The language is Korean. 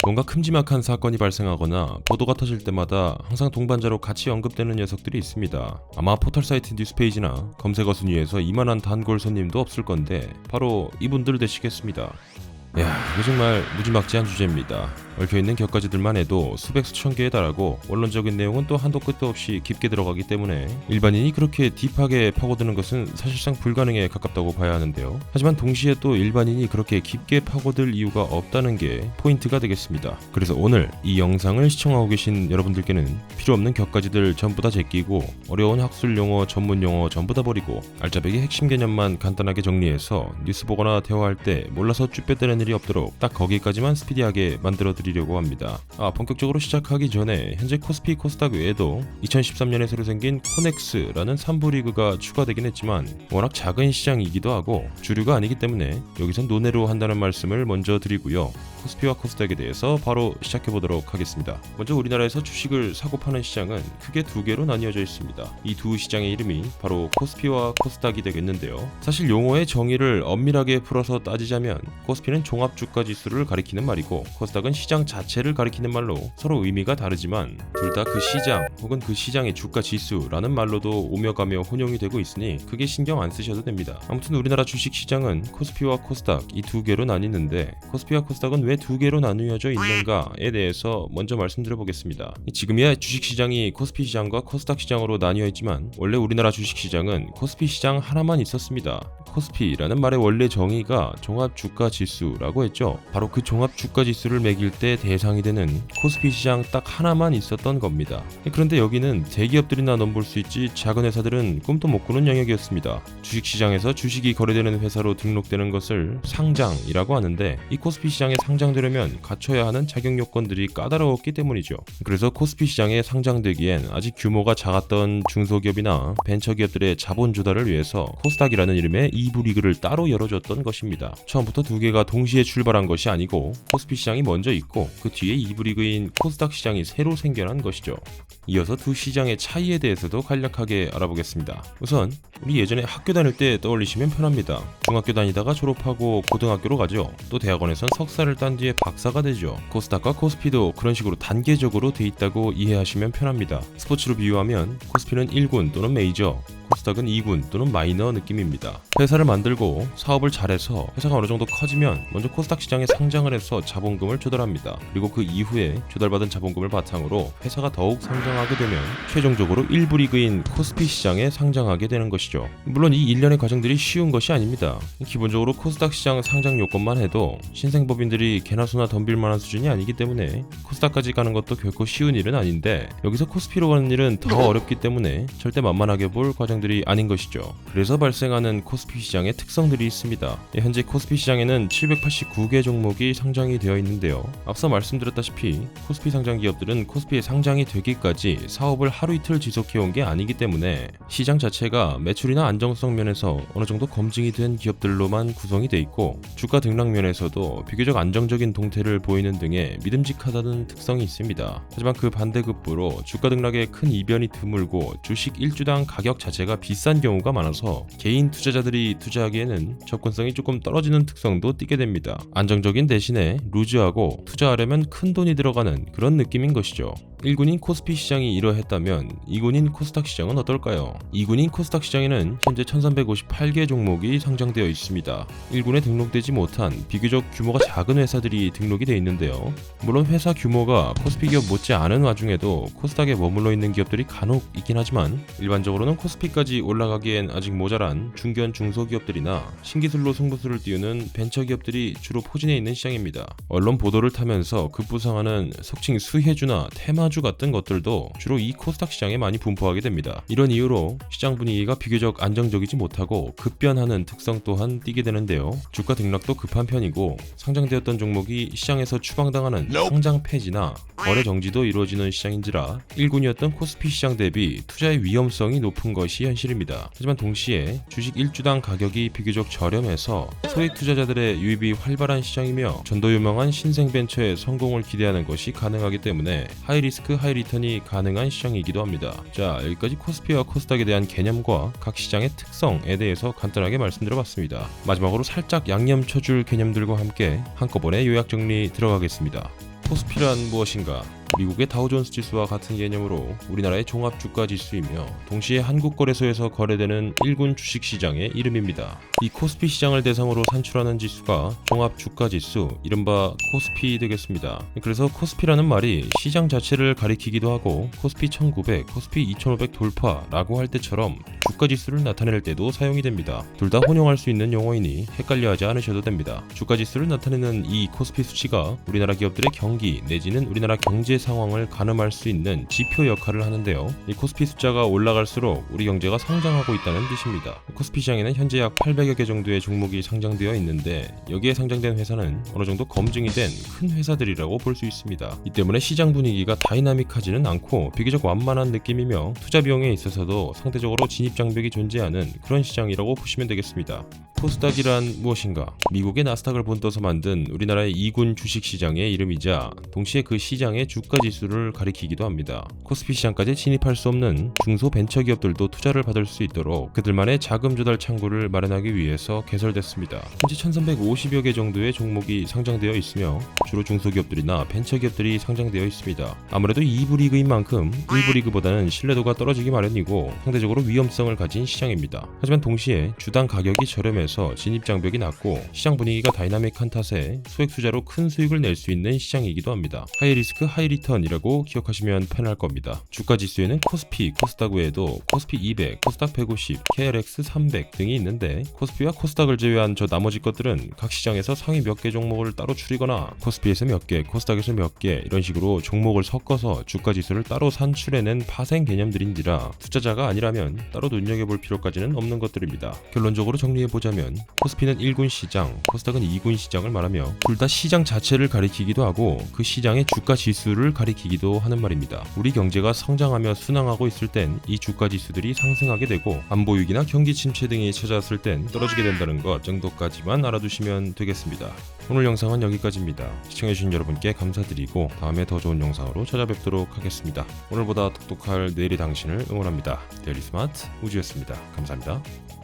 뭔가 큼지막한 사건이 발생하거나 보도가 터질 때마다 항상 동반자로 같이 언급되는 녀석들이 있습니다. 아마 포털 사이트 뉴스페이지나 검색어 순위에서 이만한 단골 손님도 없을 건데 바로 이분들 되시겠습니다. 이거 정말 무지막지한 주제입니다. 얽혀있는 격가지들만 해도 수백 수천 개에 달하고 원론적인 내용은 또 한도 끝도 없이 깊게 들어가기 때문에 일반인이 그렇게 딥하게 파고드는 것은 사실상 불가능에 가깝다고 봐야 하는데요. 하지만 동시에 또 일반인이 그렇게 깊게 파고들 이유가 없다는 게 포인트가 되겠습니다. 그래서 오늘 이 영상을 시청하고 계신 여러분들께는 필요 없는 격가지들 전부 다 제끼고 어려운 학술 용어, 전문 용어 전부 다 버리고 알짜배기 핵심 개념만 간단하게 정리해서 뉴스 보거나 대화할 때 몰라서 쭈뼛대는 일이 없도록 딱 거기까지만 스피디하게 만들어 드리려고 합니다. 본격적으로 시작하기 전에 현재 코스피 코스닥 외에도 2013년에 새로 생긴 코넥스라는 3부 리그가 추가되긴 했지만 워낙 작은 시장이기도 하고 주류가 아니기 때문에 여기선 논외로 한다는 말씀을 먼저 드리고요. 코스피와 코스닥에 대해서 바로 시작해보도록 하겠습니다. 먼저 우리나라에서 주식을 사고 파는 시장은 크게 두 개로 나뉘어져 있습니다. 이 두 시장의 이름이 바로 코스피와 코스닥이 되겠는데요. 사실 용어의 정의를 엄밀하게 풀어서 따지자면 코스피는 종합주가지수를 가리키는 말이고 코스닥은 시장 자체를 가리키는 말로 서로 의미가 다르지만 둘 다 그 시장 혹은 그 시장의 주가지수라는 말로도 오며가며 혼용이 되고 있으니 크게 신경 안 쓰셔도 됩니다. 아무튼 우리나라 주식시장은 코스피와 코스닥 이 두 개로 나뉘는데 코스피와 코스닥은 왜 두 개로 나누어져 있는가에 대해서 먼저 말씀드려보겠습니다. 지금이야 주식시장이 코스피 시장과 코스닥 시장으로 나뉘어 있지만 원래 우리나라 주식시장은 코스피 시장 하나만 있었습니다. 코스피라는 말의 원래 정의가 종합주가지수라고 했죠. 바로 그 종합주가지수를 매길 때 대상이 되는 코스피 시장 딱 하나만 있었던 겁니다. 그런데 여기는 대기업들이나 넘볼 수 있지 작은 회사들은 꿈도 못 꾸는 영역이었습니다. 주식시장에서 주식이 거래되는 회사로 등록되는 것을 상장이라고 하는데 이 코스피 시장에 상장되려면 갖춰야 하는 자격 요건들이 까다로웠기 때문이죠. 그래서 코스피 시장에 상장되기엔 아직 규모가 작았던 중소기업이나 벤처기업들의 자본 조달을 위해서 코스닥이라는 이름의 2부 리그를 따로 열어줬던 것입니다. 처음부터 두 개가 동시에 출발한 것이 아니고 코스피 시장이 먼저 있고 그 뒤에 2부 리그인 코스닥 시장이 새로 생겨난 것이죠. 이어서 두 시장의 차이에 대해서도 간략하게 알아보겠습니다. 우선 우리 예전에 학교 다닐 때 떠올리시면 편합니다. 중학교 다니다가 졸업하고 고등학교로 가죠. 또 대학원에선 석사를 딴 뒤에 박사가 되죠. 코스닥과 코스피도 그런 식으로 단계적으로 돼 있다고 이해하시면 편합니다. 스포츠로 비유하면 코스피는 1군 또는 메이저, 코스닥은 2군 또는 마이너 느낌입니다. 회사를 만들고 사업을 잘해서 회사가 어느 정도 커지면 먼저 코스닥 시장에 상장을 해서 자본금을 조달합니다. 그리고 그 이후에 조달받은 자본금을 바탕으로 회사가 더욱 성장하게 되면 최종적으로 1부 리그인 코스피 시장에 상장하게 되는 것이죠. 물론 이 일련의 과정들이 쉬운 것이 아닙니다. 기본적으로 코스닥 시장 상장 요건만 해도 신생법인들이 개나 소나 덤빌 만한 수준이 아니기 때문에 코스닥까지 가는 것도 결코 쉬운 일은 아닌데 여기서 코스피로 가는 일은 더 어렵기 때문에 절대 만만하게 볼 과정들이 아닌 것이죠. 그래서 발생하는 코스피 시장의 특성들이 있습니다. 현재 코스피 시장에는 789개 종목이 상장이 되어 있는데요. 앞서 말씀드렸다시피 코스피 상장 기업들은 코스피에 상장이 되기까지 사업을 하루 이틀 지속해온 게 아니기 때문에 시장 자체가 매출이나 안정성 면에서 어느 정도 검증이 된 기업들로만 구성이 돼 있고 주가 등락 면에서도 비교적 안정적인 동태를 보이는 등의 믿음직하다는 특성이 있습니다. 하지만 그 반대급부로 주가 등락에 큰 이변이 드물고 주식 1주당 가격 자체가 비싼 경우가 많아서 개인 투자자들이 투자하기에는 접근성이 조금 떨어지는 특성도 띠게 됩니다. 안정적인 대신에 루즈하고 투자하려면 큰 돈이 들어가는 그런 느낌인 것이죠. 1군인 코스피 시장이 이러했다면 2군인 코스닥 시장은 어떨까요? 2군인 코스닥 시장에는 현재 1358개 종목이 상장되어 있습니다. 1군에 등록되지 못한 비교적 규모가 작은 회사들이 등록이 되어 있는데요. 물론 회사 규모가 코스피 기업 못지 않은 와중에도 코스닥에 머물러 있는 기업들이 간혹 있긴 하지만 일반적으로는 코스피까지 올라가기엔 아직 모자란 중견 중소기업들이나 신기술로 승부수를 띄우는 벤처기업들이 주로 포진해 있는 시장입니다. 언론 보도를 타면서 급부상하는 속칭 수혜주나 테마주 같은 것들도 주로 이 코스닥 시장에 많이 분포하게 됩니다. 이런 이유로 시장 분위기가 비교적 안정적이지 못하고 급변하는 특성 또한 띠게 되는데요. 주가 등락도 급한 편이고 상장되었던 종목이 시장에서 추방당하는 상장 폐지나 거래 정지도 이루어지는 시장인지라 1군이었던 코스피 시장 대비 투자의 위험성이 높은 것이 현실입니다. 하지만 동시에 주식 1주당 가격이 비교적 저렴해서 소액 투자자들의 유입이 활발한 시장이며 전도 유망한 신생 벤처의 성공을 기대하는 것이 가능하기 때문에 하이리스크 하이리턴이 가능한 시장이기도 합니다. 자, 여기까지 코스피와 코스닥에 대한 개념과 각 시장의 특성에 대해서 간단하게 말씀드려봤습니다. 마지막으로 살짝 양념 쳐줄 개념들과 함께 한꺼번에 요약 정리 들어가겠습니다. 코스피란 무엇인가? 미국의 다우존스 지수와 같은 개념으로 우리나라의 종합주가 지수이며 동시에 한국 거래소에서 거래되는 일군 주식시장의 이름입니다. 이 코스피 시장을 대상으로 산출하는 지수가 종합주가 지수, 이른바 코스피 되겠습니다. 그래서 코스피라는 말이 시장 자체를 가리키기도 하고 코스피 1900, 코스피 2500 돌파라고 할 때처럼 주가 지수를 나타낼 때도 사용이 됩니다. 둘 다 혼용할 수 있는 용어이니 헷갈려하지 않으셔도 됩니다. 주가 지수를 나타내는 이 코스피 수치가 우리나라 기업들의 경기 내지는 우리나라 경제 상황을 가늠할 수 있는 지표 역할을 하는데요. 이 코스피 숫자가 올라갈수록 우리 경제가 성장하고 있다는 뜻입니다. 코스피 시장에는 현재 약 800여 개 정도의 종목이 상장되어 있는데 여기에 상장된 회사는 어느 정도 검증이 된 큰 회사들이라고 볼 수 있습니다. 이 때문에 시장 분위기가 다이나믹하지는 않고 비교적 완만한 느낌이며 투자 비용에 있어서도 상대적으로 진입 장벽이 존재하는 그런 시장이라고 보시면 되겠습니다. 코스닥이란 무엇인가? 미국의 나스닥을 본떠서 만든 우리나라의 2군 주식시장의 이름이자 동시에 그 시장의 주가지수를 가리키기도 합니다. 코스피 시장까지 진입할 수 없는 중소벤처기업들도 투자를 받을 수 있도록 그들만의 자금 조달 창구를 마련하기 위해서 개설됐습니다. 현재 1350여 개 정도의 종목이 상장되어 있으며 주로 중소기업들이나 벤처기업들이 상장되어 있습니다. 아무래도 2부 리그인 만큼 1부 리그보다는 신뢰도가 떨어지기 마련이고 상대적으로 위험성을 가진 시장입니다. 하지만 동시에 주당 가격이 저렴해서 진입 장벽이 낮고 시장 분위기가 다이나믹한 탓에 소액 투자로 큰 수익을 낼 수 있는 시장이기도 합니다. 하이 리스크 하이 리턴이라고 기억하시면 편할 겁니다. 주가 지수에는 코스피, 코스닥 외에도 코스피 200, 코스닥 150, KRX 300 등이 있는데 코스피와 코스닥을 제외한 저 나머지 것들은 각 시장에서 상위 몇 개 종목을 따로 추리거나 코스피에서 몇 개, 코스닥에서 몇 개 이런 식으로 종목을 섞어서 주가 지수를 따로 산출해낸 파생 개념들인지라 투자자가 아니라면 따로 눈여겨볼 필요까지는 없는 것들입니다. 결론적으로 정리해보자면 코스피는 1군 시장, 코스닥은 2군 시장을 말하며 둘 다 시장 자체를 가리키기도 하고 그 시장의 주가 지수를 가리키기도 하는 말입니다. 우리 경제가 성장하며 순항하고 있을 땐 이 주가 지수들이 상승하게 되고 안보 위기나 경기 침체 등이 찾아왔을 땐 떨어지게 된다는 것 정도까지만 알아두시면 되겠습니다. 오늘 영상은 여기까지입니다. 시청해주신 여러분께 감사드리고 다음에 더 좋은 영상으로 찾아뵙도록 하겠습니다. 오늘보다 똑똑할 내일의 당신을 응원합니다. 데일리 스마트 우주였습니다. 감사합니다.